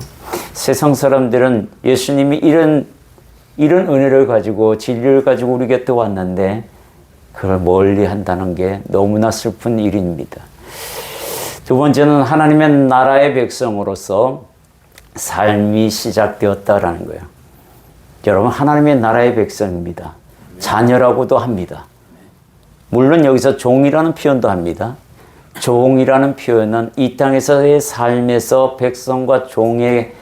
[SPEAKER 1] 세상 사람들은 예수님이 이런 은혜를 가지고 진리를 가지고 우리 곁에 왔는데 그걸 멀리 한다는 게 너무나 슬픈 일입니다. 두 번째는 하나님의 나라의 백성으로서 삶이 시작되었다라는 거예요. 여러분 하나님의 나라의 백성입니다. 자녀라고도 합니다. 물론 여기서 종이라는 표현도 합니다. 종이라는 표현은 이 땅에서의 삶에서 백성과 종의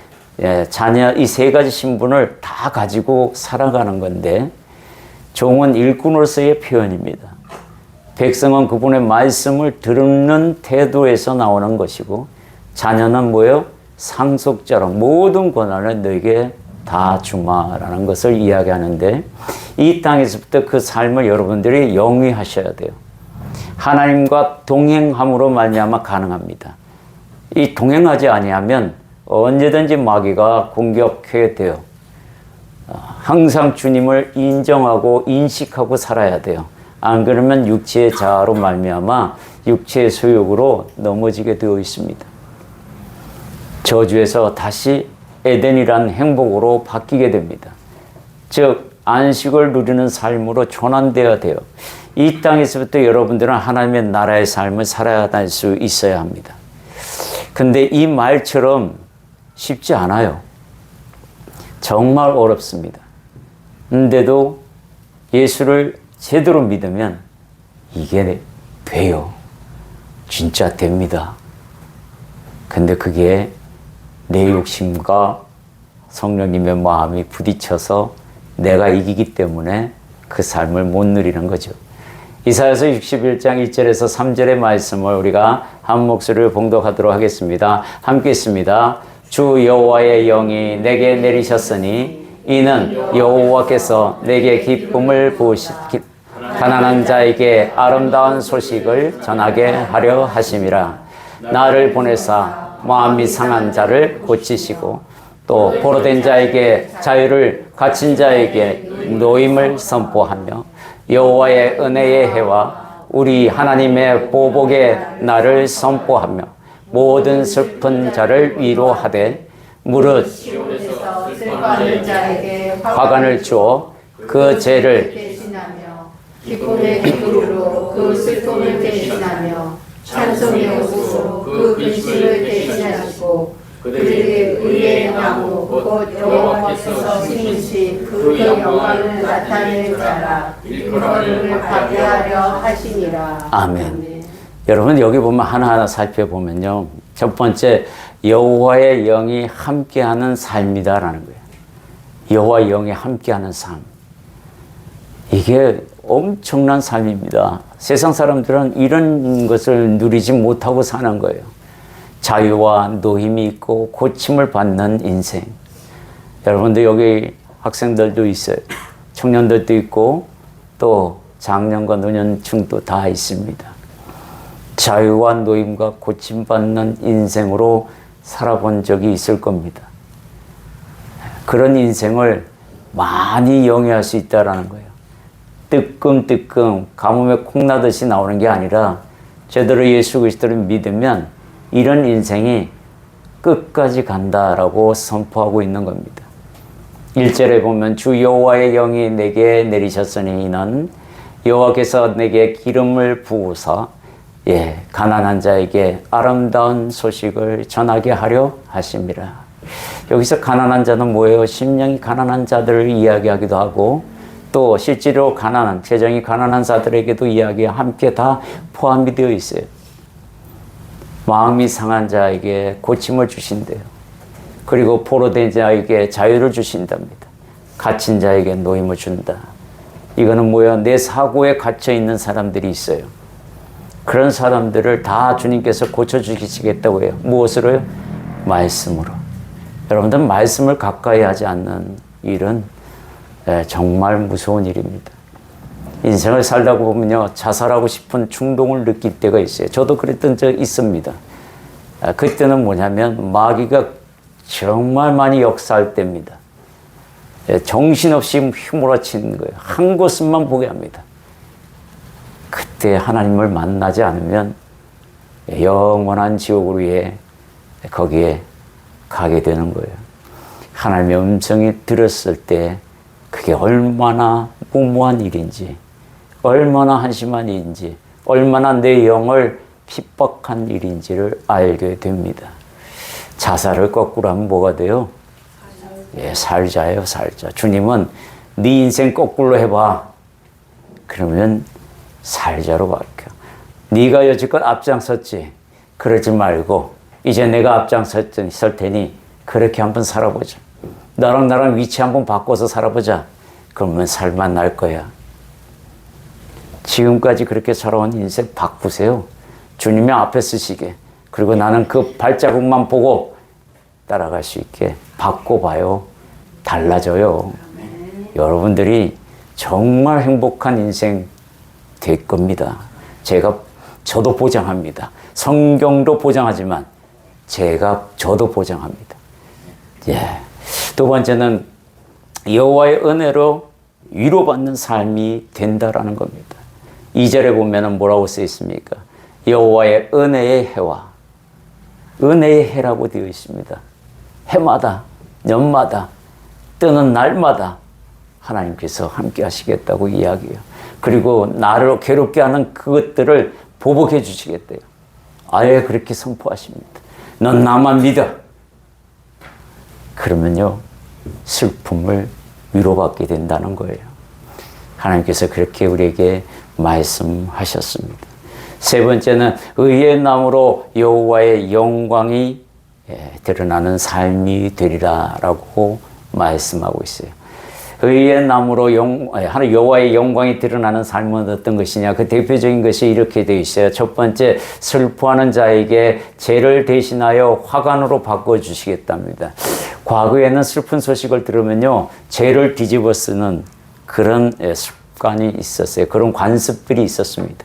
[SPEAKER 1] 자녀 이 세 가지 신분을 다 가지고 살아가는 건데 종은 일꾼으로서의 표현입니다. 백성은 그분의 말씀을 듣는 태도에서 나오는 것이고 자녀는 뭐예요? 상속자로 모든 권한을 너에게 다 주마라는 것을 이야기하는데 이 땅에서부터 그 삶을 여러분들이 영위하셔야 돼요. 하나님과 동행함으로 말미암아 가능합니다. 이 동행하지 아니하면 언제든지 마귀가 공격해야 돼요. 항상 주님을 인정하고 인식하고 살아야 돼요. 안 그러면 육체의 자아로 말미암아 육체의 소욕으로 넘어지게 되어 있습니다. 저주에서 다시 에덴이란 행복으로 바뀌게 됩니다. 즉 안식을 누리는 삶으로 전환되어야 돼요. 이 땅에서부터 여러분들은 하나님의 나라의 삶을 살아갈 수 있어야 합니다. 근데 이 말처럼 쉽지 않아요. 정말 어렵습니다. 근데도 예수를 제대로 믿으면 이게 돼요. 진짜 됩니다. 근데 그게 내 욕심과 성령님의 마음이 부딪혀서 내가 이기기 때문에 그 삶을 못 누리는 거죠. 이사야서 61장 1절에서 3절의 말씀을 우리가 한 목소리를 봉독하도록 하겠습니다. 함께 있습니다. 주 여호와의 영이 내게 내리셨으니 이는 여호와께서 내게 기쁨을 부으시기 가난한 자에게 아름다운 소식을 전하게 하려 하심이라. 나를 보내사 마음이 상한 자를 고치시고 또 포로된 자에게 자유를 갇힌 자에게 노임을 선포하며 여호와의 은혜의 해와 우리 하나님의 보복의 날을 선포하며 모든 슬픈 자를 위로하되 무릇
[SPEAKER 2] 슬퍼하는 자에게
[SPEAKER 1] 화관을 주어 그 죄를
[SPEAKER 2] 대신하며 기쁨의 기쁨으로 그 슬픔을 대신하며 찬송의 옷으로 그 근심을 대신하시고 그들에게 의의 나무 곧 여호와께서 심으신 그 영광을 나타낼 자라 일컬음을 받게 하려 하시니라.
[SPEAKER 1] 아멘. 여러분 여기 보면 하나하나 살펴보면요. 첫 번째 여호와의 영이 함께하는 삶이다라는 거예요. 여호와의 영이 함께하는 삶. 이게 엄청난 삶입니다. 세상 사람들은 이런 것을 누리지 못하고 사는 거예요. 자유와 노임이 있고 고침을 받는 인생. 여러분들 여기 학생들도 있어요. 청년들도 있고 또 장년과 노년층도 다 있습니다. 자유와 노임과 고침받는 인생으로 살아본 적이 있을 겁니다. 그런 인생을 많이 영위할 수 있다는 거예요. 뜨끔뜨끔 가뭄에 콩나듯이 나오는 게 아니라 제대로 예수 그리스도를 믿으면 이런 인생이 끝까지 간다라고 선포하고 있는 겁니다. 1절에 보면 주 여호와의 영이 내게 내리셨으니 이는 여호와께서 내게 기름을 부으사 가난한 자에게 아름다운 소식을 전하게 하려 하심이라. 여기서 가난한 자는 뭐예요? 심령이 가난한 자들을 이야기하기도 하고 또 실제로 가난한 재정이 가난한 자들에게도 이야기가 함께 다 포함이 되어 있어요. 마음이 상한 자에게 고침을 주신대요. 그리고 포로된 자에게 자유를 주신답니다. 갇힌 자에게 노임을 준다. 이거는 뭐야? 내 사고에 갇혀 있는 사람들이 있어요. 그런 사람들을 다 주님께서 고쳐주시겠다고 해요. 무엇으로요? 말씀으로. 여러분들 말씀을 가까이 하지 않는 일은 정말 무서운 일입니다. 인생을 살다 보면요, 자살하고 싶은 충동을 느낄 때가 있어요. 저도 그랬던 적 있습니다. 그때는 뭐냐면 마귀가 정말 많이 역사할 때입니다. 정신없이 휘몰아치는 거예요. 한 곳만 보게 합니다. 그때 하나님을 만나지 않으면 영원한 지옥으로 거기에 가게 되는 거예요. 하나님의 음성이 들었을 때 그게 얼마나 무모한 일인지, 얼마나 한심한 일인지, 얼마나 내 영을 핍박한 일인지를 알게 됩니다. 자살을 거꾸로 하면 뭐가 돼요? 살자예요, 살자. 주님은 네 인생 거꾸로 해봐. 그러면 살자로 바뀌어. 네가 여지껏 앞장섰지. 그러지 말고 이제 내가 앞장설 테니 그렇게 한번 살아보자. 나랑 위치 한번 바꿔서 살아보자. 그러면 살만 날 거야. 지금까지 그렇게 살아온 인생 바꾸세요. 주님이 앞에 서시게. 그리고 나는 그 발자국만 보고 따라갈 수 있게 바꿔봐요. 달라져요. 여러분들이 정말 행복한 인생 될 겁니다. 저도 보장합니다. 성경도 보장하지만 저도 보장합니다. 예. 두 번째는 여호와의 은혜로 위로받는 삶이 된다라는 겁니다. 2절에 보면은 뭐라고 쓰여 있습니까? 여호와의 은혜의 해와 은혜의 해라고 되어 있습니다. 해마다, 년마다, 뜨는 날마다 하나님께서 함께 하시겠다고 이야기해요. 그리고 나를 괴롭게 하는 그것들을 보복해 주시겠대요. 아예 그렇게 선포하십니다. 넌 나만 믿어. 그러면요, 슬픔을 위로받게 된다는 거예요. 하나님께서 그렇게 우리에게 말씀하셨습니다. 세 번째는 의의 나무로 여호와의 영광이 드러나는 삶이 되리라라고 말씀하고 있어요. 의의 나무로 여호와의 영광이 드러나는 삶은 어떤 것이냐? 그 대표적인 것이 이렇게 되어 있어요. 첫 번째, 슬퍼하는 자에게 죄를 대신하여 화관으로 바꿔주시겠답니다. 과거에는 슬픈 소식을 들으면요, 죄를 뒤집어 쓰는 그런 습관이 있었어요. 그런 관습들이 있었습니다.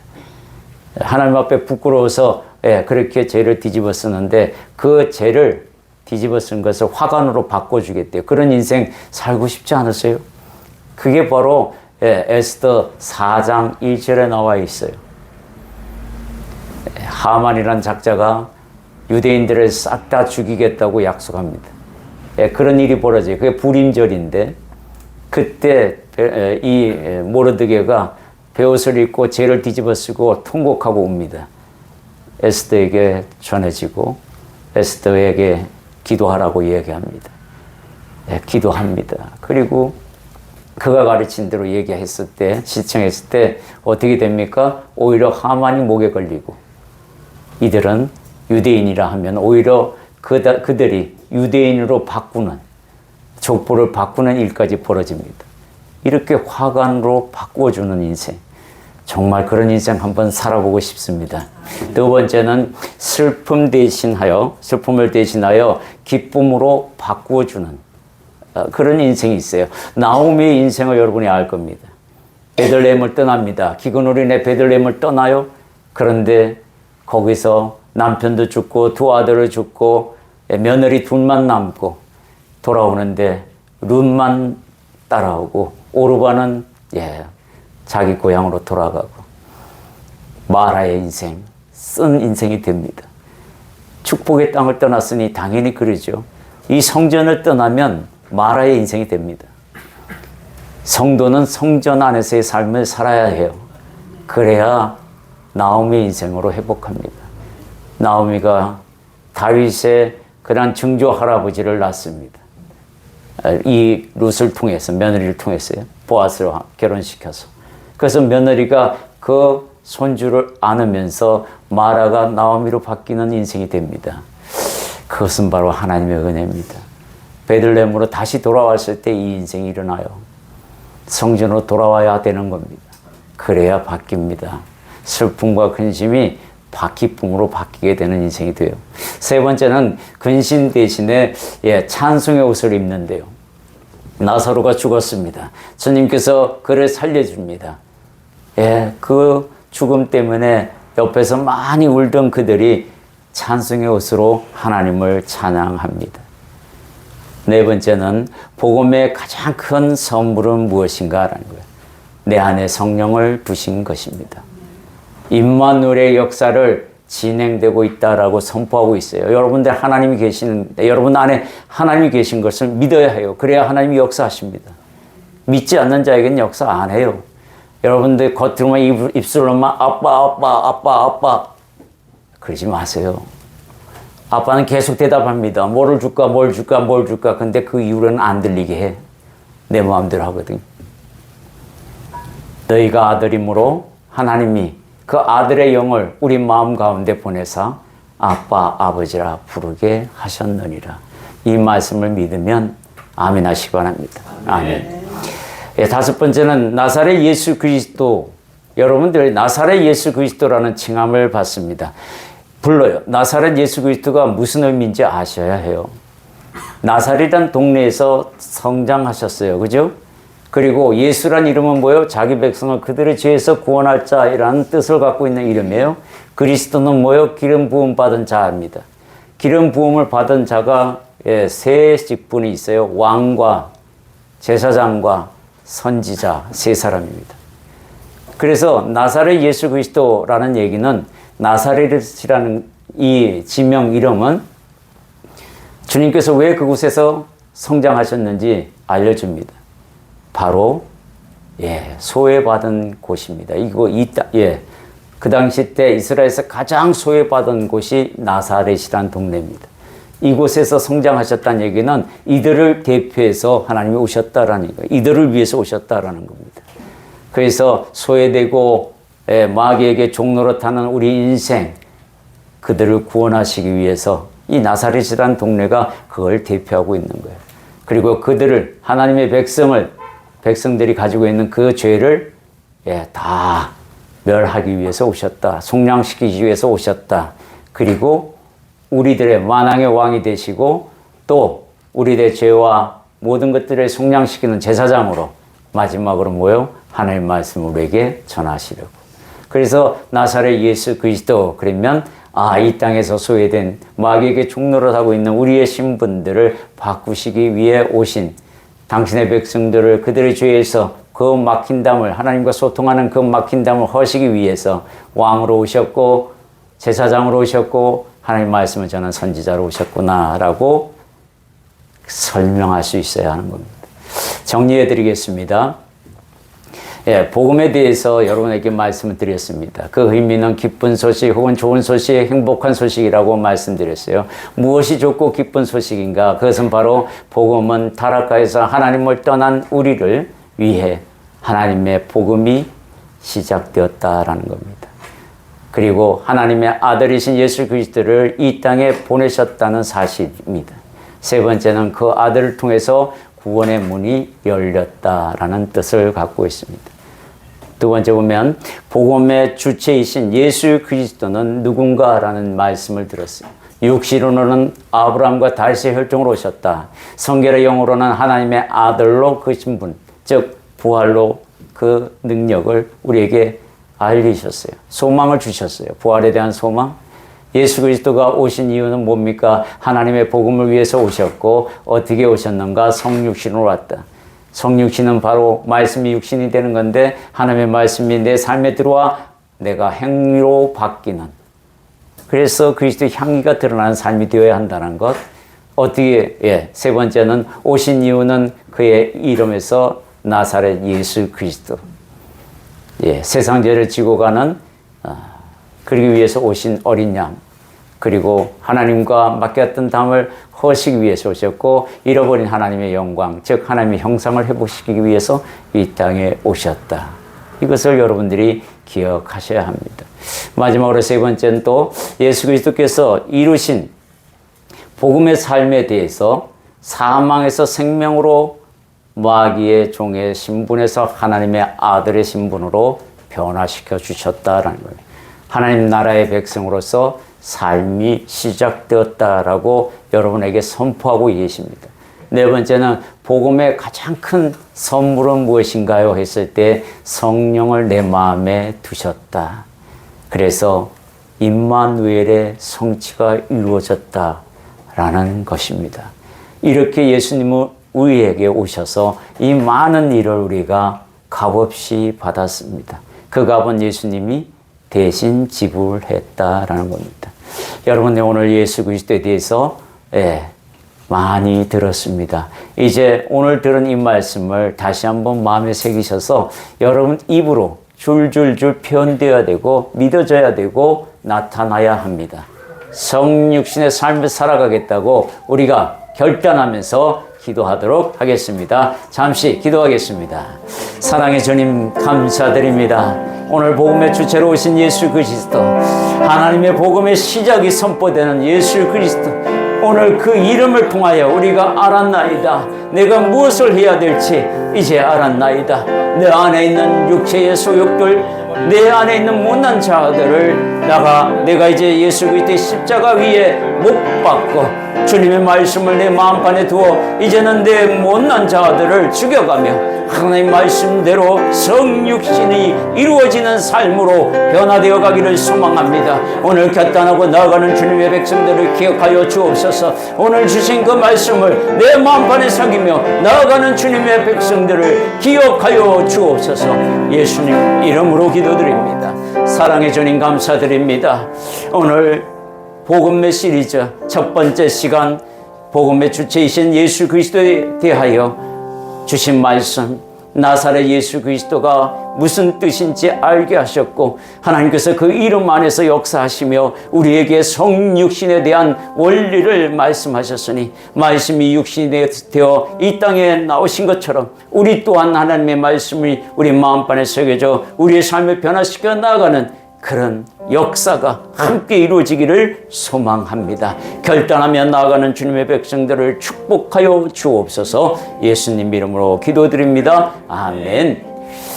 [SPEAKER 1] 하나님 앞에 부끄러워서 그렇게 죄를 뒤집어 쓰는데 그 죄를 뒤집어 쓴 것을 화관으로 바꿔주겠대요. 그런 인생 살고 싶지 않으세요? 그게 바로 에스더 4장 1절에 나와 있어요. 하만이라는 작자가 유대인들을 싹 다 죽이겠다고 약속합니다. 그런 일이 벌어져요. 그게 불임절인데 그때 이 모르드게가 베옷을 입고 죄를 뒤집어 쓰고 통곡하고 옵니다. 에스더에게 전해지고 에스더에게 기도하라고 얘기합니다. 기도합니다. 그리고 그가 가르친 대로 얘기했을 때, 시청했을 때 어떻게 됩니까? 오히려 하만이 목에 걸리고 이들은 유대인이라 하면 오히려 그들이 유대인으로 바꾸는, 족보를 바꾸는 일까지 벌어집니다. 이렇게 화관으로 바꿔주는 인생. 정말 그런 인생 한번 살아보고 싶습니다. 두 번째는 슬픔을 대신하여 기쁨으로 바꾸어주는 그런 인생이 있어요. 나오미의 인생을 여러분이 알 겁니다. 베들레헴을 떠납니다. 기근으로 인해 베들레헴을 떠나요. 그런데 거기서 남편도 죽고 두 아들을 죽고 며느리 둘만 남고 돌아오는데 룻만 따라오고 오르바는 자기 고향으로 돌아가고 마라의 인생, 쓴 인생이 됩니다. 축복의 땅을 떠났으니 당연히 그러죠. 이 성전을 떠나면 마라의 인생이 됩니다. 성도는 성전 안에서의 삶을 살아야 해요. 그래야 나오미 인생으로 회복합니다. 나오미가 다윗의 그런 증조 할아버지를 낳습니다. 이 룻을 통해서, 며느리를 통해서요. 보아스를 결혼시켜서. 그래서 며느리가 그 손주를 안으면서 마라가 나오미로 바뀌는 인생이 됩니다. 그것은 바로 하나님의 은혜입니다. 베들레헴으로 다시 돌아왔을 때 이 인생이 일어나요. 성전으로 돌아와야 되는 겁니다. 그래야 바뀝니다. 슬픔과 근심이 기쁨으로 바뀌게 되는 인생이 돼요. 세 번째는 근심 대신에 찬송의 옷을 입는데요. 나사로가 죽었습니다. 주님께서 그를 살려줍니다. 그 죽음 때문에 옆에서 많이 울던 그들이 찬송의 옷으로 하나님을 찬양합니다. 네 번째는 복음의 가장 큰 선물은 무엇인가라는 거예요. 내 안에 성령을 부신 것입니다. 임마누엘의 역사를 진행되고 있다라고 선포하고 있어요. 여러분들 하나님이 계시는데 여러분 안에 하나님이 계신 것을 믿어야 해요. 그래야 하나님이 역사하십니다. 믿지 않는 자에게는 역사 안 해요. 여러분들 겉으로만 입술로만 아빠 그러지 마세요. 아빠는 계속 대답합니다. 뭐를 줄까 뭘 줄까 근데 그 이후로는 안 들리게 해. 내 마음대로 하거든. 너희가 아들이므로 하나님이 그 아들의 영을 우리 마음 가운데 보내사 아빠 아버지라 부르게 하셨느니라. 이 말씀을 믿으면 아멘 하시기 바랍니다. 아멘. 다섯 번째는 나사렛 예수 그리스도 여러분들 나사렛 예수 그리스도라는 칭함을 받습니다. 불러요. 나사렛 예수 그리스도가 무슨 의미인지 아셔야 해요. 나사렛이란 동네에서 성장하셨어요. 그죠? 그리고 예수란 이름은 뭐예요? 자기 백성을 그들의 죄에서 구원할 자이라는 뜻을 갖고 있는 이름이에요. 그리스도는 뭐예요? 기름 부음 받은 자입니다. 기름 부음을 받은 자가 세 직분이 있어요. 왕과 제사장과 선지자 세 사람입니다. 그래서 나사렛 예수 그리스도라는 얘기는 나사렛이라는 이 지명 이름은 주님께서 왜 그곳에서 성장하셨는지 알려줍니다. 바로 소외받은 곳입니다. 그 당시 때 이스라엘에서 가장 소외받은 곳이 나사렛이라는 동네입니다. 이곳에서 성장하셨다는 얘기는 이들을 대표해서 하나님이 오셨다라는 거예요. 이들을 위해서 오셨다라는 겁니다. 그래서 소외되고 마귀에게 종노릇하는 우리 인생, 그들을 구원하시기 위해서 이 나사렛이라는 동네가 그걸 대표하고 있는 거예요. 그리고 그들을, 하나님의 백성들이 가지고 있는 그 죄를 다 멸하기 위해서 오셨다. 속량시키기 위해서 오셨다. 그리고 우리들의 만왕의 왕이 되시고 또 우리들의 죄와 모든 것들을 속량시키는 제사장으로 마지막으로 뭐요? 하나님의 말씀을 우리에게 전하시려고. 그래서 나사렛 예수 그리스도 그러면 이 땅에서 소외된 마귀에게 종노릇하고 있는 우리의 신분들을 바꾸시기 위해 오신 당신의 백성들을 그들의 죄에서 그 막힌 담을, 하나님과 소통하는 그 막힌 담을 허시기 위해서 왕으로 오셨고 제사장으로 오셨고 하나님 말씀을 전한 선지자로 오셨구나라고 설명할 수 있어야 하는 겁니다. 정리해 드리겠습니다. 복음에 대해서 여러분에게 말씀을 드렸습니다. 그 의미는 기쁜 소식 혹은 좋은 소식, 행복한 소식이라고 말씀드렸어요. 무엇이 좋고 기쁜 소식인가? 그것은 바로 복음은 타락하에서 하나님을 떠난 우리를 위해 하나님의 복음이 시작되었다라는 겁니다. 그리고 하나님의 아들이신 예수 그리스도를 이 땅에 보내셨다는 사실입니다. 세 번째는 그 아들을 통해서 구원의 문이 열렸다라는 뜻을 갖고 있습니다. 두 번째 보면 복음의 주체이신 예수 그리스도는 누군가라는 말씀을 들었어요. 육신으로는 아브라함과 다윗의 혈통으로 오셨다. 성결의 영으로는 하나님의 아들로 그 신분, 즉 부활로 그 능력을 우리에게 알리셨어요. 소망을 주셨어요. 부활에 대한 소망. 예수 그리스도가 오신 이유는 뭡니까? 하나님의 복음을 위해서 오셨고 어떻게 오셨는가? 성육신으로 왔다. 성육신은 바로 말씀이 육신이 되는 건데 하나님의 말씀이 내 삶에 들어와 내가 행위로 바뀌는, 그래서 그리스도의 향기가 드러나는 삶이 되어야 한다는 것. 어떻게 세 번째는 오신 이유는 그의 이름에서 나사렛 예수 그리스도, 세상 죄를 지고 가는 그러기 위해서 오신 어린 양, 그리고 하나님과 맡겼던 담을 허시기 위해서 오셨고 잃어버린 하나님의 영광, 즉 하나님의 형상을 회복시키기 위해서 이 땅에 오셨다. 이것을 여러분들이 기억하셔야 합니다. 마지막으로 세 번째는 또 예수 그리스도께서 이루신 복음의 삶에 대해서 사망에서 생명으로, 마귀의 종의 신분에서 하나님의 아들의 신분으로 변화시켜 주셨다라는 거예요. 하나님 나라의 백성으로서 삶이 시작되었다라고 여러분에게 선포하고 계십니다. 네 번째는 복음의 가장 큰 선물은 무엇인가요? 했을 때 성령을 내 마음에 두셨다. 그래서 임마누엘의 성취가 이루어졌다라는 것입니다. 이렇게 예수님은 우리에게 오셔서 이 많은 일을 우리가 값없이 받았습니다. 그 값은 예수님이 대신 지불했다라는 겁니다. 여러분, 오늘 예수 그리스도에 대해서 많이 들었습니다. 이제 오늘 들은 이 말씀을 다시 한번 마음에 새기셔서 여러분 입으로 줄줄줄 표현되어야 되고 믿어져야 되고 나타나야 합니다. 성육신의 삶을 살아가겠다고 우리가 결단하면서 기도하도록 하겠습니다. 잠시 기도하겠습니다. 사랑의 주님, 감사드립니다. 오늘 복음의 주체로 오신 예수 그리스도, 하나님의 복음의 시작이 선포되는 예수 그리스도, 오늘 그 이름을 통하여 우리가 알았나이다. 내가 무엇을 해야 될지 이제 알았나이다. 내 안에 있는 육체의 소욕들, 내 안에 있는 못난 자들을 내가 이제 예수 그리스도의 십자가 위에 못 박고 주님의 말씀을 내 마음판에 두어 이제는 내 못난 자들을 죽여가며 하나님 말씀대로 성육신이 이루어지는 삶으로 변화되어 가기를 소망합니다. 오늘 결단하고 나아가는 주님의 백성들을 기억하여 주옵소서. 오늘 주신 그 말씀을 내 마음판에 새기며 나아가는 주님의 백성들을 기억하여 주옵소서. 예수님 이름으로 기도드립니다. 사랑의 주님 감사드립니다. 오늘 복음의 시리즈 첫 번째 시간 복음의 주체이신 예수 그리스도에 대하여 주신 말씀, 나사렛 예수 그리스도가 무슨 뜻인지 알게 하셨고 하나님께서 그 이름 안에서 역사하시며 우리에게 성육신에 대한 원리를 말씀하셨으니 말씀이 육신이 되어 이 땅에 나오신 것처럼 우리 또한 하나님의 말씀이 우리 마음판에 새겨져 우리의 삶을 변화시켜 나아가는 그런 역사가 함께 이루어지기를 소망합니다. 결단하며 나아가는 주님의 백성들을 축복하여 주옵소서. 예수님 이름으로 기도드립니다. 아멘.